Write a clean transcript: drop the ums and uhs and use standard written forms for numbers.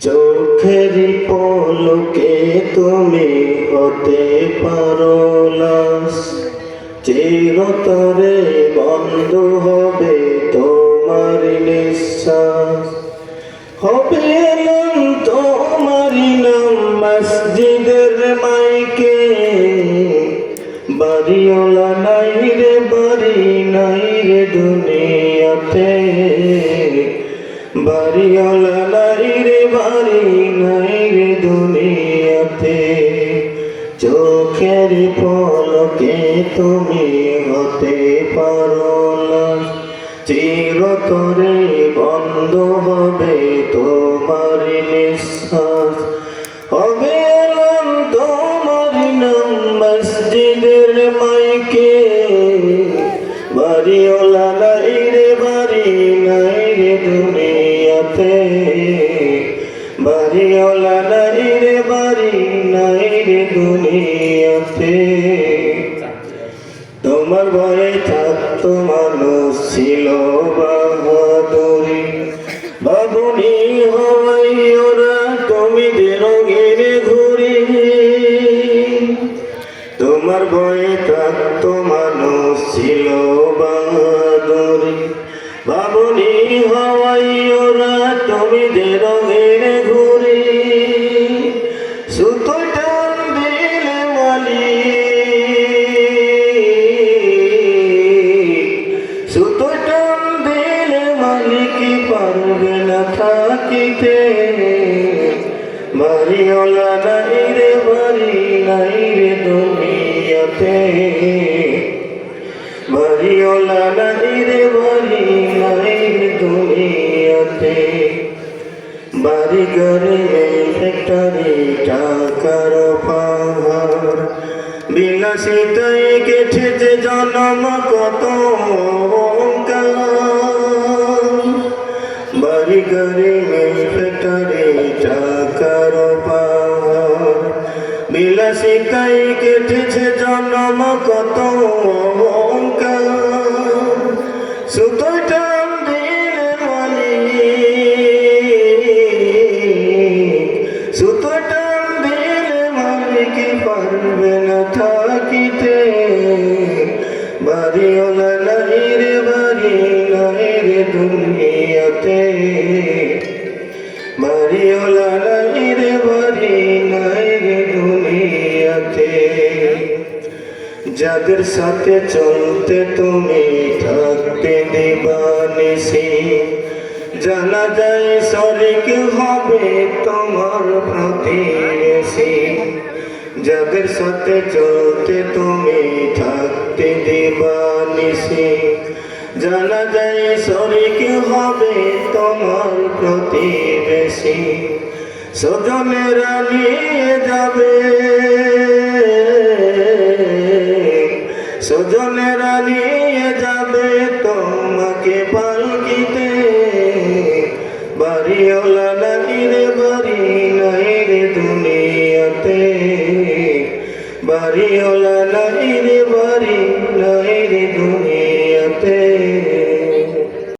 চোখের পলকে তুমি হতে পারো লাশ, চিরতরে বন্ধ হবে তোমার নিঃশ্বাস। হবে নাম তোমারই নাম মসজিদের মাইকে, বাড়িওয়ালা নাই রে বাড়ি নাই রে দুনিয়াতে, বাড়িওয়ালা নাই রে বাড়ি নাই রে দুনিয়াতে। চোখের পলকে তুমি হতে পারো না, চিরতরে বন্ধ হবে তোমার নিঃশ্বাস। হবে নাম তোমার নাম মসজিদের মাইকে, বাড়িওয়ালা নাই রে বাড়ি নাই রে দুনিয়াতে, বাড়িওয়ালা নাই রে বাড়ি নাই রে দুনিয়াতে। তোমার ভয়ে থাকতো মানুষ ছিল বাহাদুরি, বাবুনি হওয়াই ওরা তুমি রঙিন ঘুরি। তোমার ভয়ে থাকতো মানুষ ছিল বাহাদুরি, বাবুনি হওয়াই ওরা তুমি রঙিন ঘুরি। সুতো টান দিলে সুতো টান দিলে মালিক পারবে না থাকিতে, বাড়িওয়ালা নাই রে বাড়ি নাই রে দুনিয়াতে, বাড়িওয়ালা নাই রে বাড়ি নাই রে দুনিয়াতে। বাড়ি ঘরে ফ্যাক্টরি টাকার পাহাড়, বিলাসিতায় কেটেছে জন্ম কত অহংকার। বাড়ি ঘরে ফ্যাক্টরি টাকার পাহাড়, বিলাসিতায় কেটেছে জন্ম কত অহংকার। সুতোয় টান দিলে মালিক, সুতোয় টান দিলে মালিক পারবে না থাকিতে, বাড়িওয়ালা নাই রে বাড়ি নাই রে দুনিয়াতে, বাড়িওয়ালা নাই রে বাড়ি নাই রে দুনিয়াতে। যাদের সাথে চলতে তুমি থাকতে দিবানিসি, জানা যায় শরিক হবে তোমার প্রতিবেশী। যাদের সাথে চলতে তুমি থাকতে দিবানিসি, জানা যায় শরিক হবে তোমার প্রতিবেশী। স্বজনেরা নিয়ে যাবে, স্বজনেরা নিয়ে যাবে তোমাকে পালকিতে, বাড়িওয়ালা নাই রে বাড়ি নাই রে দুনিয়াতে, বাড়িওয়ালা